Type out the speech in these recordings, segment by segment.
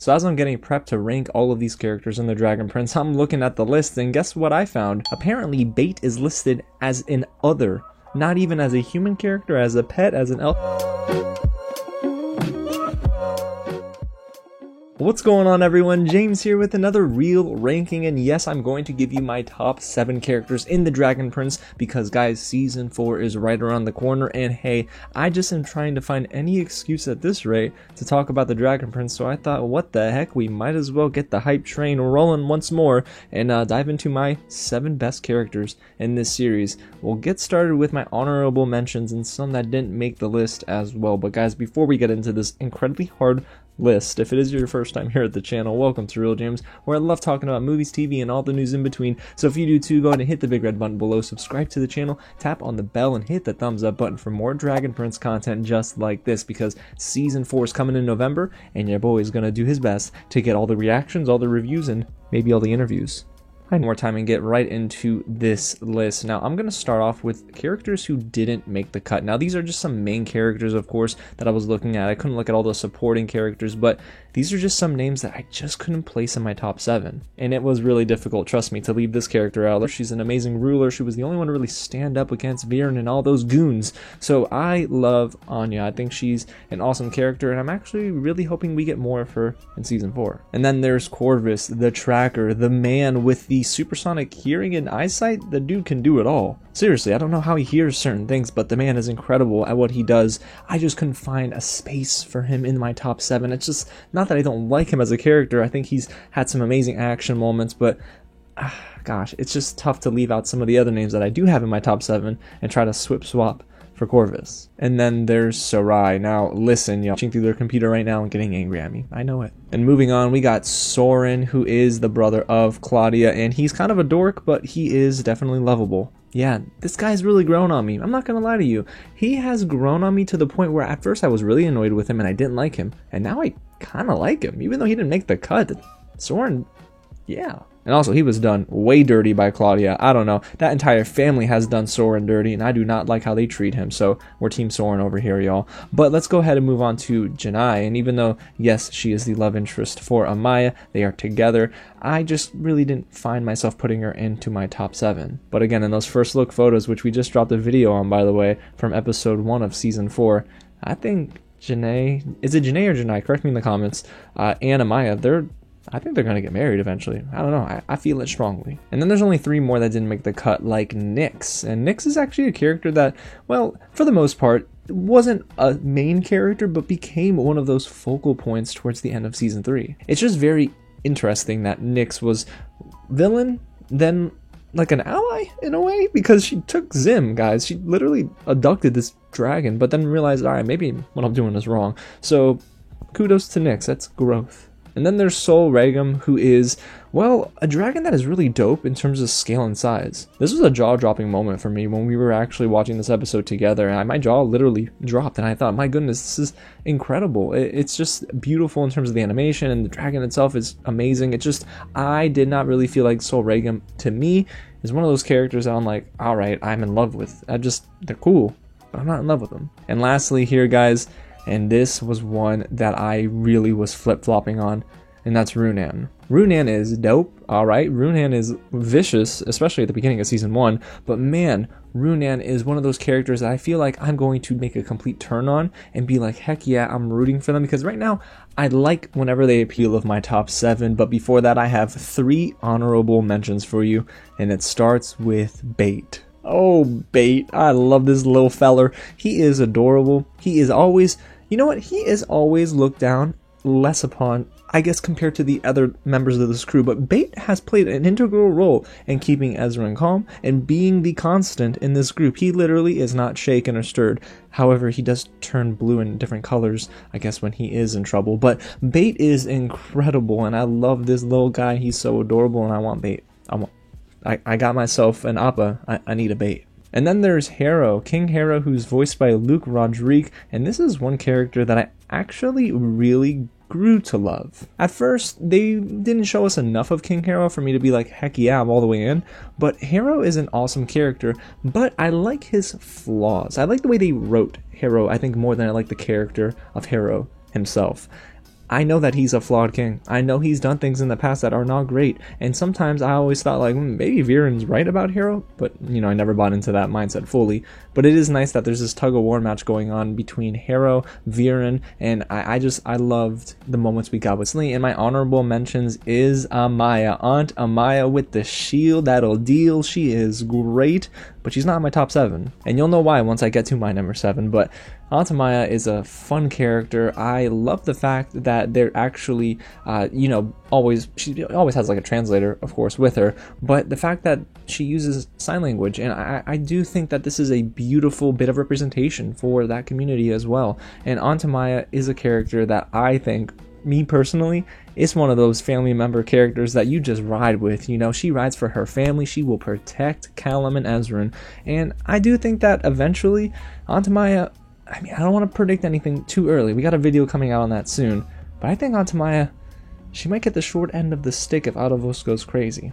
So as I'm getting prepped to rank all of these characters in the Dragon Prince, I'm looking at the list and guess what I found? Apparently Bait is listed as an other, not even as a human character, as a pet, as an elf. What's going on, everyone? James here with another real ranking, and yes, I'm going to give you my top 7 characters in the Dragon Prince because guys, season 4 is right around the corner, and hey, I just am trying to find any excuse at this rate to talk about the Dragon Prince, so I thought, what the heck, we might as well get the hype train rolling once more and dive into my 7 best characters in this series. We'll get started with my honorable mentions and some that didn't make the list as well, but guys, before we get into this incredibly hard list, if it is your first time here at the channel, welcome to Real James, where I love talking about movies, TV, and all the news in between. So if you do too, go ahead and hit the big red button below, subscribe to the channel, tap on the bell, and hit the thumbs up button for more Dragon Prince content just like this, because season 4 is coming in November, and your boy is going to do his best to get all the reactions, all the reviews, and maybe all the interviews. I had more time and get right into this list. Now, I'm going to start off with characters who didn't make the cut. Now, these are just some main characters, of course, that I was looking at. I couldn't look at all the supporting characters, but these are just some names that I just couldn't place in my top 7. And it was really difficult, trust me, to leave this character out. She's an amazing ruler. She was the only one to really stand up against Viren and all those goons. So I love Anya. I think she's an awesome character, and I'm actually really hoping we get more of her in season 4. And then there's Corvus, the tracker, the man with the supersonic hearing and eyesight. The dude can do it all. Seriously, I don't know how he hears certain things, but the man is incredible at what he does. I just couldn't find a space for him in my top 7. It's just not that I don't like him as a character. I think he's had some amazing action moments, but gosh, it's just tough to leave out some of the other names that I do have in my top 7 and try to swap for Corvus. And then there's Sarai. Now listen, y'all, watching through their computer right now and getting angry at me. I know it. And moving on, we got Soren, who is the brother of Claudia, and he's kind of a dork, but he is definitely lovable. Yeah, this guy's really grown on me. I'm not gonna lie to you. He has grown on me to the point where at first I was really annoyed with him and I didn't like him. And now I kinda like him, even though he didn't make the cut. Soren, yeah. And also, he was done way dirty by Claudia. I don't know. That entire family has done Soren dirty, and I do not like how they treat him. So, we're Team Soren over here, y'all. But let's go ahead and move on to Janai. And even though, yes, she is the love interest for Amaya, they are together, I just really didn't find myself putting her into my top 7. But again, in those first look photos, which we just dropped a video on, by the way, from episode 1 of season 4, I think Janae, is it Janae or Janai? Correct me in the comments. And Amaya, I think they're going to get married eventually. I don't know. I feel it strongly. And then there's only 3 more that didn't make the cut, like Nyx. And Nyx is actually a character that, well, for the most part, wasn't a main character, but became one of those focal points towards the end of season 3. It's just very interesting that Nyx was villain, then like an ally in a way, because she took Zim, guys. She literally abducted this dragon, but then realized, all right, maybe what I'm doing is wrong. So kudos to Nyx. That's growth. And then there's Sol Regum, who is, well, a dragon that is really dope in terms of scale and size. This was a jaw-dropping moment for me when we were actually watching this episode together, and my jaw literally dropped, and I thought, my goodness, this is incredible. It's just beautiful in terms of the animation, and the dragon itself is amazing. It just, I did not really feel like Sol Regum, to me, is one of those characters that I'm like, alright, I'm in love with. They're cool, but I'm not in love with them. And lastly here, guys, and this was one that I really was flip-flopping on, and that's Runan. Runan is dope, alright. Runan is vicious, especially at the beginning of season 1, but man, Runan is one of those characters that I feel like I'm going to make a complete turn on and be like, heck yeah, I'm rooting for them, because right now, I like whenever they appeal of my top 7, but before that, I have 3 honorable mentions for you, and it starts with Bait. Oh, Bait. I love this little feller. He is adorable. He is always, you know what? He is always looked down less upon, I guess, compared to the other members of this crew, but Bait has played an integral role in keeping Ezran calm and being the constant in this group. He literally is not shaken or stirred. However, he does turn blue in different colors, I guess, when he is in trouble. But Bait is incredible, and I love this little guy. He's so adorable, and I want Bait. I got myself an Appa. I need a Bait. And then there's Harrow, King Harrow, who's voiced by Luke Rodrigue, and this is one character that I actually really grew to love. At first, they didn't show us enough of King Harrow for me to be like, heck yeah, I'm all the way in, but Harrow is an awesome character, but I like his flaws. I like the way they wrote Harrow, I think, more than I like the character of Harrow himself. I know that he's a flawed king. I know he's done things in the past that are not great. And sometimes I always thought like, maybe Viren's right about Harrow, but you know, I never bought into that mindset fully. But it is nice that there's this tug of war match going on between Harrow, Viren, and I loved the moments we got with Celine. And my honorable mentions is Amaya. Aunt Amaya with the shield, that'll deal. She is great, but she's not in my top 7. And you'll know why once I get to my number 7. But Aunt Amaya is a fun character. I love the fact that they're actually, you know, she always has like a translator, of course, with her, but the fact that she uses sign language, and I do think that this is a beautiful bit of representation for that community as well. And Aunt Amaya is a character that I think, me personally, is one of those family member characters that you just ride with. You know, she rides for her family. She will protect Callum and Ezran, and I do think that eventually Aunt Amaya, I mean, I don't want to predict anything too early. We got a video coming out on that soon. But I think Aunt Amaya, she might get the short end of the stick if Adavos goes crazy.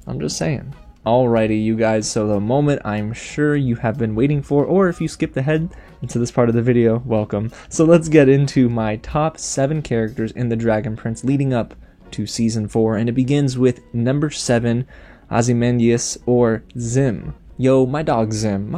I'm just saying. Alrighty, you guys, so the moment I'm sure you have been waiting for, or if you skipped ahead into this part of the video, welcome. So let's get into my top 7 characters in the Dragon Prince leading up to Season 4. And it begins with number 7, Ozymandias, or Zim. Yo, my dog Zim.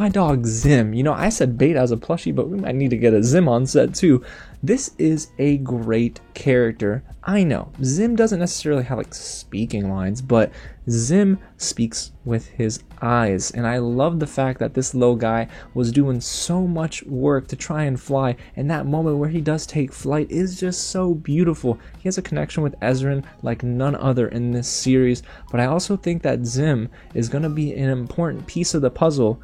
You know, I said bait as a plushie, but we might need to get a Zim on set too. This is a great character. I know, Zim doesn't necessarily have like speaking lines, but Zim speaks with his eyes. And I love the fact that this little guy was doing so much work to try and fly, and that moment where he does take flight is just so beautiful. He has a connection with Ezran like none other in this series, but I also think that Zim is going to be an important piece of the puzzle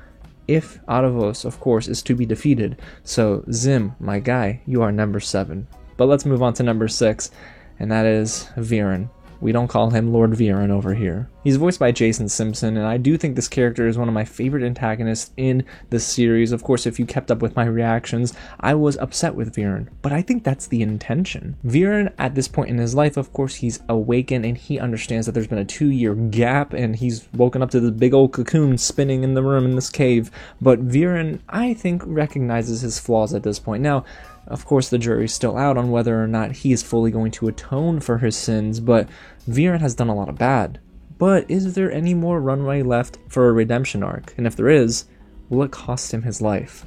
if Adavos, of course, is to be defeated. So Zim, my guy, you are number 7. But let's move on to number 6, and that is Viren. We don't call him Lord Viren over here. He's voiced by Jason Simpson, and I do think this character is one of my favorite antagonists in the series. Of course, if you kept up with my reactions, I was upset with Viren, but I think that's the intention. Viren, at this point in his life, of course, he's awakened, and he understands that there's been a 2-year gap, and he's woken up to this big old cocoon spinning in the room in this cave. But Viren, I think, recognizes his flaws at this point. Now, of course, the jury's still out on whether or not he is fully going to atone for his sins, but Viren has done a lot of bad. But is there any more runway left for a redemption arc? And if there is, will it cost him his life?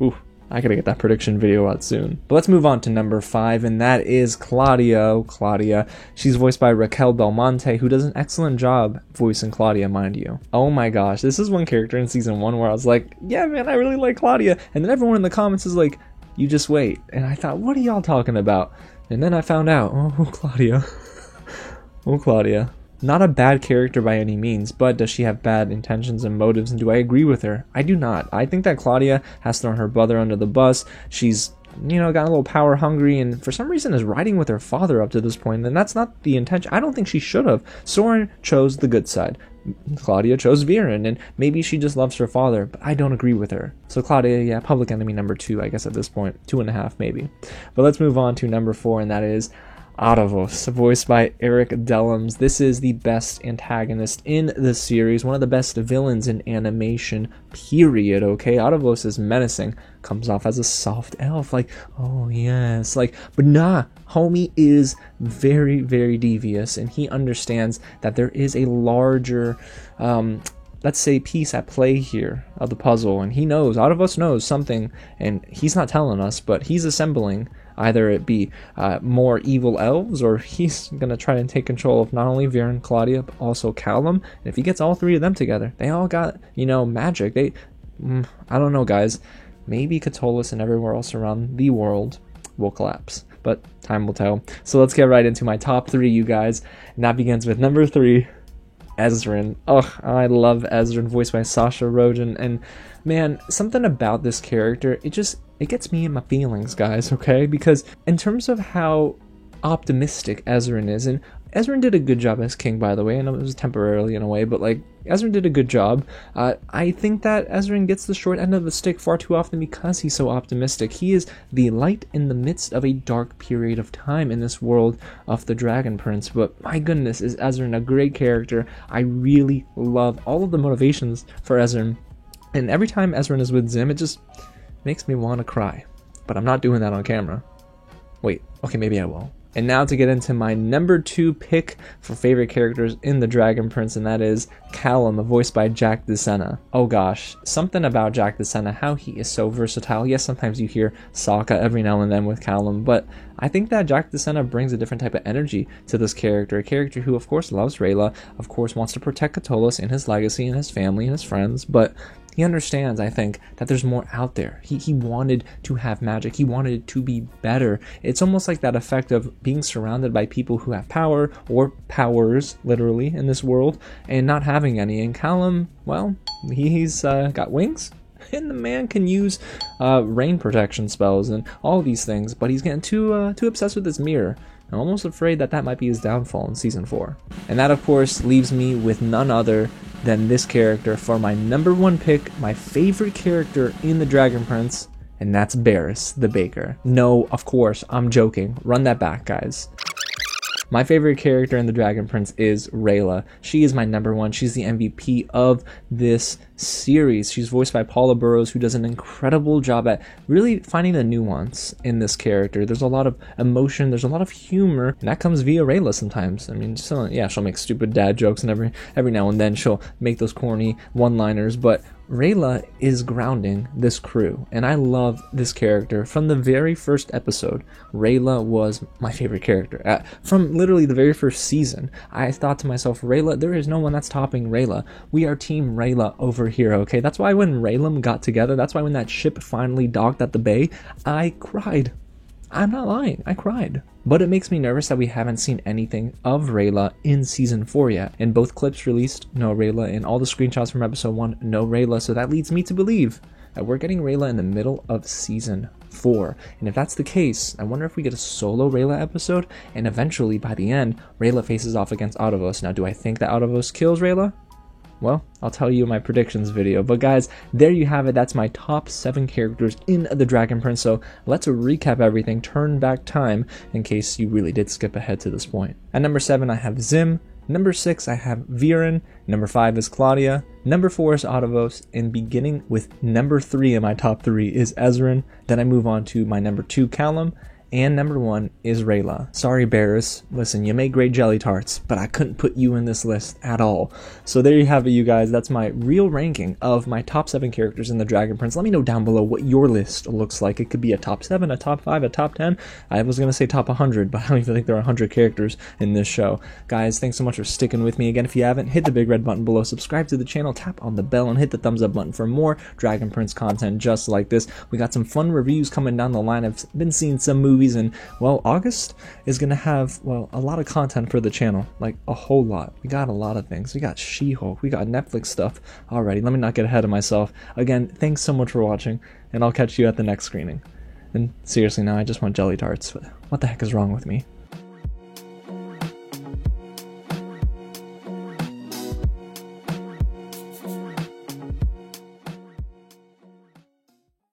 Ooh, I gotta get that prediction video out soon. But let's move on to number 5, and that is Claudia. Claudia. She's voiced by Raquel Belmonte, who does an excellent job voicing Claudia, mind you. Oh my gosh, this is one character in Season 1 where I was like, yeah man, I really like Claudia. And then everyone in the comments is like, you just wait. And I thought, what are y'all talking about? And then I found out, oh, Claudia. Oh, Claudia. Not a bad character by any means, but does she have bad intentions and motives, and do I agree with her? I do not. I think that Claudia has thrown her brother under the bus. She's, you know, got a little power hungry, and for some reason is riding with her father up to this point, and that's not the intention. I don't think she should have. Soren chose the good side. Claudia chose Viren, and maybe she just loves her father, but I don't agree with her. So Claudia, yeah, public enemy number 2, I guess at this point. 2.5 maybe. But let's move on to number 4, and that is Adavos, voiced by Eric Dellums. This is the best antagonist in the series, one of the best villains in animation, period, okay? Adavos is menacing, comes off as a soft elf, like, oh yes, like, but nah, homie is very, very devious, and he understands that there is a larger, let's say, piece at play here of the puzzle, and he knows, Adavos knows something, and he's not telling us, but he's assembling either it be more evil elves, or he's gonna try and take control of not only Viren, Claudia, but also Callum. And if he gets all 3 of them together, they all got, you know, magic. I don't know, guys. Maybe Catullus and everywhere else around the world will collapse, but time will tell. So let's get right into my top 3, you guys. And that begins with number 3, Ezran. Oh, I love Ezran, voiced by Sasha Rogen, and man, something about this character, it gets me in my feelings, guys, okay? Because in terms of how optimistic Ezran is, and Ezran did a good job as king, by the way. I know it was temporarily in a way, but like, Ezran did a good job. I think that Ezran gets the short end of the stick far too often because he's so optimistic. He is the light in the midst of a dark period of time in this world of the Dragon Prince. But my goodness, is Ezran a great character. I really love all of the motivations for Ezran. And every time Ezran is with Zim, it just makes me want to cry. But I'm not doing that on camera. Wait, okay, maybe I will. And now to get into my number 2 pick for favorite characters in The Dragon Prince, and that is Callum, voiced by Jack DeSena. Oh gosh, something about Jack DeSena, how he is so versatile. Yes, sometimes you hear Sokka every now and then with Callum, but I think that Jack DeSena brings a different type of energy to this character, a character who of course loves Rayla, of course wants to protect Catullus and his legacy and his family and his friends, but he understands, I think, that there's more out there. He wanted to have magic. He wanted it to be better. It's almost like that effect of being surrounded by people who have power, or powers, literally, in this world, and not having any. And Callum, well, he's got wings, and the man can use rain protection spells and all these things, but he's getting too obsessed with his mirror. I'm almost afraid that might be his downfall in Season 4. And that, of course, leaves me with none other than this character for my number 1 pick, my favorite character in The Dragon Prince, and that's Barriss the Baker. No, of course, I'm joking. Run that back, guys. My favorite character in The Dragon Prince is Rayla. She is my number 1. She's the MVP of this series. She's voiced by Paula Burrows, who does an incredible job at really finding the nuance in this character. There's a lot of emotion, there's a lot of humor, and that comes via Rayla sometimes. I mean, so, yeah, she'll make stupid dad jokes, and every now and then she'll make those corny one-liners, but Rayla is grounding this crew, and I love this character. From the very first episode, Rayla was my favorite character. From literally the very first season, I thought to myself, Rayla, there is no one that's topping Rayla. We are Team Rayla over here, okay? That's why when Raylan got together, that's why when that ship finally docked at the bay, I cried. I'm not lying, I cried. But it makes me nervous that we haven't seen anything of Rayla in Season 4 yet. In both clips released, no Rayla. In all the screenshots from Episode 1, no Rayla. So that leads me to believe that we're getting Rayla in the middle of Season 4. And if that's the case, I wonder if we get a solo Rayla episode, and eventually, by the end, Rayla faces off against Autovos. Now, do I think that Autovos kills Rayla? Well, I'll tell you in my predictions video. But guys, there you have it. That's my top 7 characters in The Dragon Prince. So let's recap everything, turn back time, in case you really did skip ahead to this point. At number 7, I have Zim. Number 6, I have Viren. Number 5 is Claudia. Number 4 is Autovos. And beginning with number 3 in my top 3 is Ezran. Then I move on to my number 2, Callum. And number 1 is Rayla. Sorry, Barriss. Listen, you make great jelly tarts, but I couldn't put you in this list at all. So there you have it, you guys. That's my real ranking of my top 7 characters in The Dragon Prince. Let me know down below what your list looks like. It could be a top 7, a top 5, a top 10. I was going to say top 100, but I don't even think there are 100 characters in this show. Guys, thanks so much for sticking with me. Again, if you haven't, hit the big red button below, subscribe to the channel, tap on the bell, and hit the thumbs up button for more Dragon Prince content just like this. We got some fun reviews coming down the line. I've been seeing some movies, and well, August is going to have, well, a lot of content for the channel, like a whole lot. We got a lot of things. We got She-Hulk, we got Netflix stuff already. Let me not get ahead of myself. Again, thanks so much for watching, and I'll catch you at the next screening. And seriously now, I just want jelly tarts. What the heck is wrong with me?